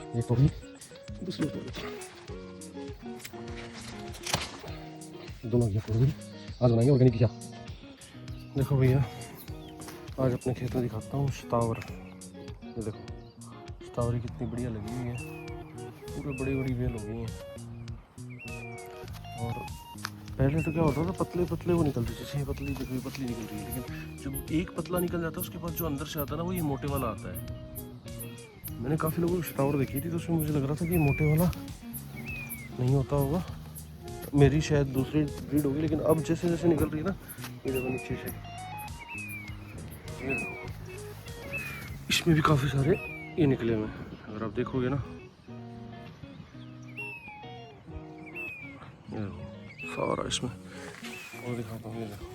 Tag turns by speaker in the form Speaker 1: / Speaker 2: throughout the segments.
Speaker 1: ये तो भी दूसरी दोनों घी पूरी आज बनाएंगे ऑर्गेनिक घिया। देखो भैया आज अपने खेत में दिखाता हूँ शतावर। ये देखो शतावरी कितनी बढ़िया लगी हुई है, पूरे बड़ी बड़ी बेल हो गई हैं। और पहले तो क्या होता था पतले पतले वो निकलते, जैसे ये पतली देखो ये पतली निकल रही है, लेकिन जब एक पतला निकल जाता है उसके बाद जो अंदर से आता है ना वो ये मोटे वाला आता है। मैंने काफ़ी लोगों की शतावर देखी थी तो उसमें मुझे लग रहा था कि मोटे वाला नहीं होता होगा, मेरी शायद दूसरी ब्रीड होगी। लेकिन अब जैसे जैसे निकल रही है ना ये देखो नीचे से, इसमें भी काफ़ी सारे ये निकले हुए हैं। अगर आप देखोगे ना ये देखो सारा इसमें, और दिखाता हूँ ये देखो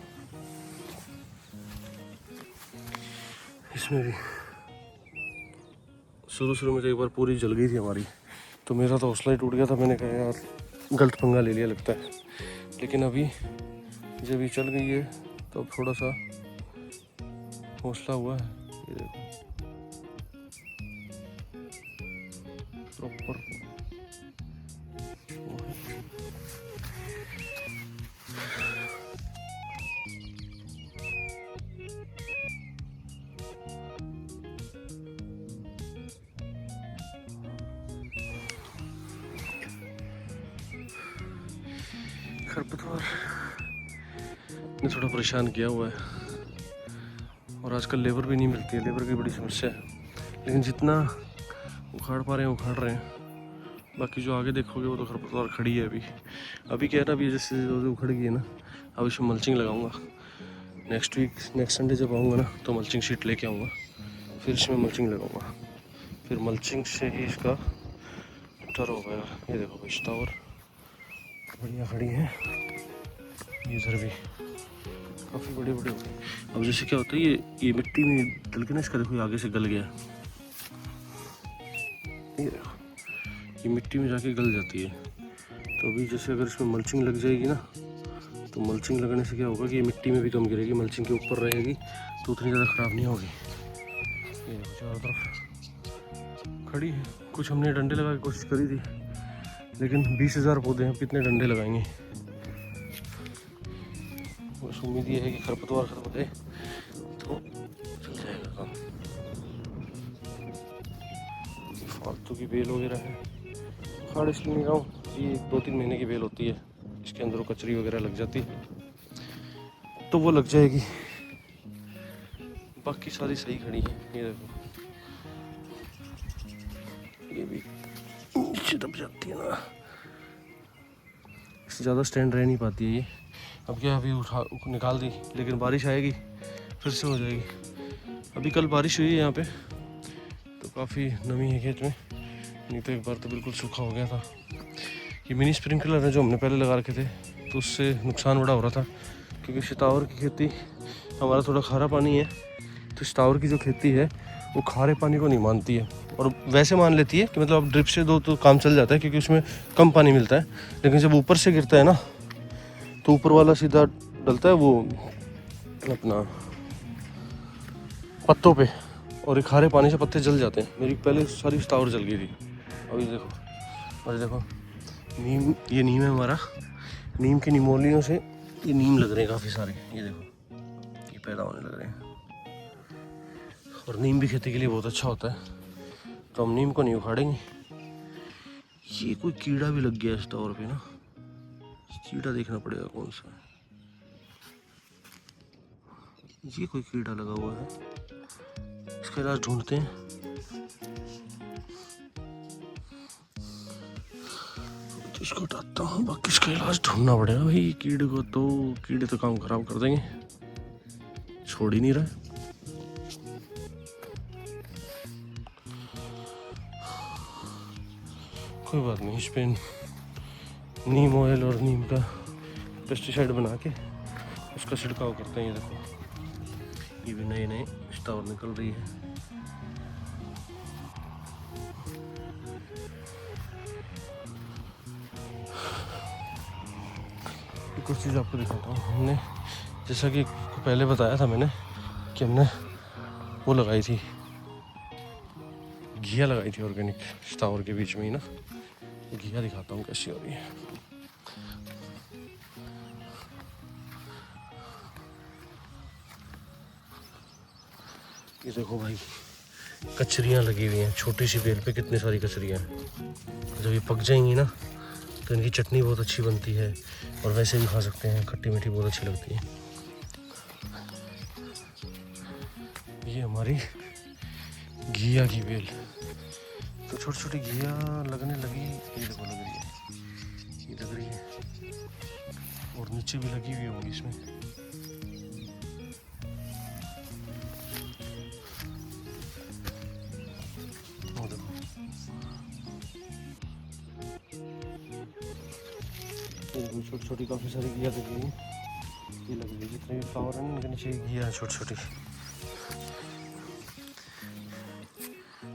Speaker 1: इसमें भी शुरू में तो एक बार पूरी जल गई थी हमारी, तो मेरा तो हौसला ही टूट गया था। मैंने कहा यार गलत पंगा ले लिया लगता है। लेकिन अभी जब ये चल गई है तो अब थोड़ा सा हौसला हुआ है। ये देखो प्रॉपर खरपतवार ने थोड़ा परेशान किया हुआ है, और आजकल लेबर भी नहीं मिलती है, लेबर की बड़ी समस्या है। लेकिन जितना उखाड़ पा रहे हैं उखाड़ रहे हैं, बाकी जो आगे देखोगे वो तो खरपतवार खड़ी है। अभी क्या है ना, अभी जैसे जो उखड़ गई है ना, अब इसमें मल्चिंग लगाऊंगा। नेक्स्ट संडे जब आऊँगा ना तो मल्चिंग शीट लेके आऊँगा, फिर इसमें मल्चिंग लगाऊंगा, फिर मल्चिंग से ही इसका टर हो गया। ये देखो भाई शतावर बढ़िया खड़ी है, ये इधर भी काफ़ी बड़े बड़े हो गए। अब जैसे क्या होता है ये मिट्टी में डल के ना इसका देखो आगे से गल गया, ये देखो ये मिट्टी में जाके गल जाती है। तो अभी जैसे अगर इसमें मल्चिंग लग जाएगी ना, तो मल्चिंग लगने से क्या होगा कि ये मिट्टी में भी कम गिरेगी, मल्चिंग के ऊपर रहेगी तो उतनी ज़्यादा ख़राब नहीं होगी। ये देखो चारों तरफ खड़ी है। कुछ हमने डंडे लगा के कोशिश करी थी, लेकिन 20,000 पौधे हैं, कितने डंडे लगाएंगे। बस उम्मीद ये है कि खरपतवार खत्म हो जाए तो चल जाएगा काम। फालतू की बेल वगैरह है, उखाड़ इसलिए नहीं रहा हूँ, ये 2-3 महीने की बेल होती है, इसके अंदर वो कचरी वगैरह लग जाती है तो वो लग जाएगी, बाकी सारी सही खड़ी है। ये देखो ये भी नीचे दब जाती है ना, इससे ज़्यादा स्टैंड रह नहीं पाती है ये। अब क्या अभी निकाल दी, लेकिन बारिश आएगी फिर से हो जाएगी। अभी कल बारिश हुई है यहाँ पे तो काफ़ी नमी है खेत में, नहीं तो एक बार तो बिल्कुल सूखा हो गया था। ये मिनी स्प्रिंकलर है जो हमने पहले लगा रखे थे, तो उससे नुकसान बड़ा हो रहा था, क्योंकि शतावर की खेती हमारा थोड़ा खारा पानी है, तो शतावर की जो खेती है वो खारे पानी को नहीं मानती है, और वैसे मान लेती है कि मतलब अब ड्रिप से दो तो काम चल जाता है क्योंकि उसमें कम पानी मिलता है। लेकिन जब ऊपर से गिरता है ना तो ऊपर वाला सीधा डलता है वो अपना पत्तों पे, और ये खारे पानी से पत्ते जल जाते हैं। मेरी पहले सारी शतावर जल गई थी। अभी देखो, और देखो नीम, ये नीम है हमारा, नीम की निमोलियों से ये नीम लग रहे हैं काफ़ी सारे, ये देखो ये पैदा होने लग रहे हैं। और नीम भी खेती के लिए बहुत अच्छा होता है, तो हम नीम को नहीं उखाड़ेंगे। ये कोई कीड़ा भी लग गया है शतावर पे ना, कीड़ा देखना पड़ेगा कौन सा है। ये कोई कीड़ा लगा हुआ है, इसका इलाज ढूंढते हैं। तो इसको हटाता हूँ, बाकी इसका इलाज ढूंढना पड़ेगा भाई। कीड़े को तो कीड़े तो काम खराब कर देंगे, छोड़ ही नहीं रहा। कोई बात नहीं, इस पे नीम ऑयल और नीम का पेस्टिसाइड बना के उसका छिड़काव करते हैं। ये देखो ये भी नए नए शतावर निकल रही है। कुछ चीज़ आपको दिखाता हूँ। हमने जैसा कि पहले बताया था मैंने कि हमने वो लगाई थी घिया लगाई थी ऑर्गेनिक टावर के बीच में ही ना, घिया दिखाता हूँ कैसी हो रही है। ये देखो भाई कचरियाँ लगी हुई हैं, छोटी सी बेल पे कितनी सारी कचरियाँ हैं। जब ये पक जाएंगी ना तो इनकी चटनी बहुत अच्छी बनती है और वैसे भी खा सकते हैं, खट्टी मीठी बहुत अच्छी लगती है। ये हमारी घिया की बेल, तो छोटी छोटी घिया लगने लगी। ये देखो लग रही है, ये लग रही है और नीचे भी लगी हुई होगी इसमें। वो देखो छोटी छोटी काफ़ी सारी घिया लगी हुई। ये लगी हुई जितने भी फ्लावर हैं इनके नीचे घिया है छोटी छोटी।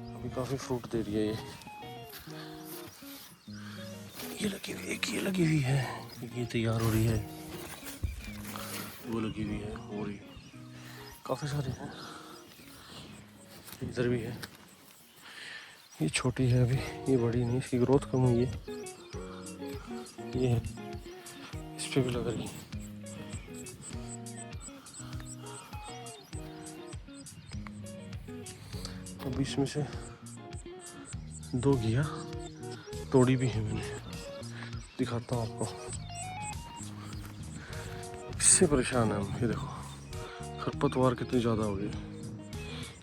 Speaker 1: अभी काफ़ी फ्रूट दे रही है ये लगी हुई, एक ये लगी हुई है, एक ये तैयार हो रही है, वो लगी हुई है, हो रही काफ़ी सारी हैं। इधर भी है, ये छोटी है अभी, ये बड़ी नहीं, इसकी ग्रोथ कम हुई है। ये है, इस पे भी लग रही है। अब इसमें से 2 घिया तोड़ी भी है मैंने, दिखाता हूँ आपको। इससे परेशान है हम, ये देखो खरपतवार कितनी ज़्यादा हो गई,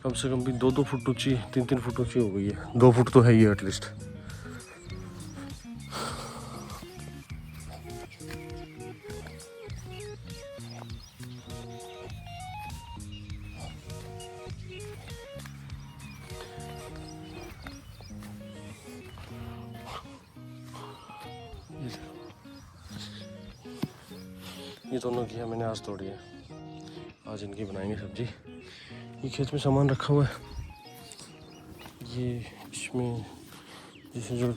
Speaker 1: कम से कम भी 2-2 फुट ऊंची, 3-3 फुट ऊंची हो गई है। 2 फुट तो है ही एटलीस्ट। ये दोनों घिया मैंने आज तोड़ी है, आज इनकी बनाएंगे सब्जी। ये खेत में सामान रखा हुआ है, ये इसमें जैसे जो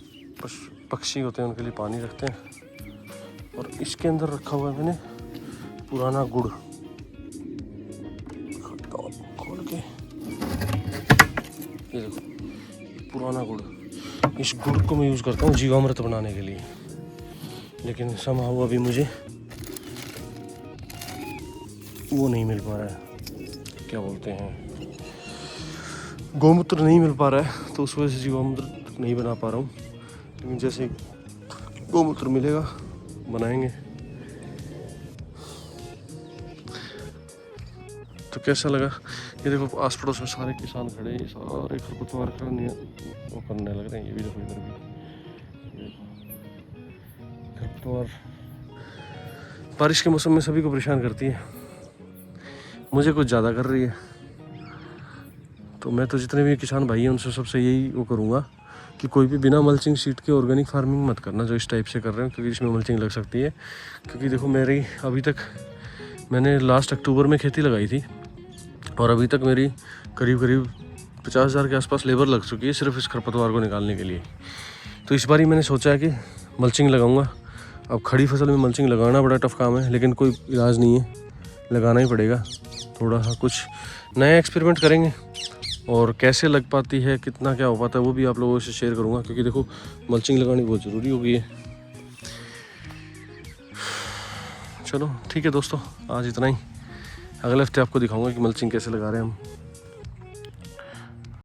Speaker 1: पक्षी होते हैं उनके लिए पानी रखते हैं। और इसके अंदर रखा हुआ है मैंने पुराना गुड़, खोल के ये देखो पुराना गुड़। इस गुड़ को मैं यूज़ करता हूँ जीवामृत बनाने के लिए, लेकिन समहाउ अभी मुझे वो नहीं मिल पा रहा है, क्या बोलते हैं, गोमूत्र नहीं मिल पा रहा है, तो उस वजह से जीवामृत नहीं बना पा रहा हूँ। लेकिन जैसे गोमूत्र मिलेगा बनाएंगे। तो कैसा लगा ये देखो, आस पड़ोस में सारे किसान खड़े, ये सारे खरपतवार का वो करने लग रहे हैं। ये भी देखो इधर भी खरपतवार बारिश के मौसम में सभी को परेशान करती है, मुझे कुछ ज़्यादा कर रही है। तो मैं तो जितने भी किसान भाई हैं उनसे सबसे यही वो करूँगा कि कोई भी बिना मल्चिंग शीट के ऑर्गेनिक फार्मिंग मत करना जो इस टाइप से कर रहे हो, क्योंकि इसमें मल्चिंग लग सकती है। क्योंकि देखो मेरी अभी तक, मैंने लास्ट अक्टूबर में खेती लगाई थी और अभी तक मेरी करीब 50,000 के आसपास लेबर लग चुकी है सिर्फ इस खरपतवार को निकालने के लिए। तो इस बार ही मैंने सोचा है कि मल्चिंग लगाऊँगा। अब खड़ी फसल में मल्चिंग लगाना बड़ा टफ काम है, लेकिन कोई इलाज नहीं है, लगाना ही पड़ेगा। थोड़ा सा कुछ नया एक्सपेरिमेंट करेंगे और कैसे लग पाती है, कितना क्या हो पाता है, वो भी आप लोगों से शेयर करूँगा। क्योंकि देखो मल्चिंग लगानी बहुत ज़रूरी हो गई है। चलो ठीक है दोस्तों, आज इतना ही। अगले हफ्ते आपको दिखाऊंगा कि मल्चिंग कैसे लगा रहे हैं हम।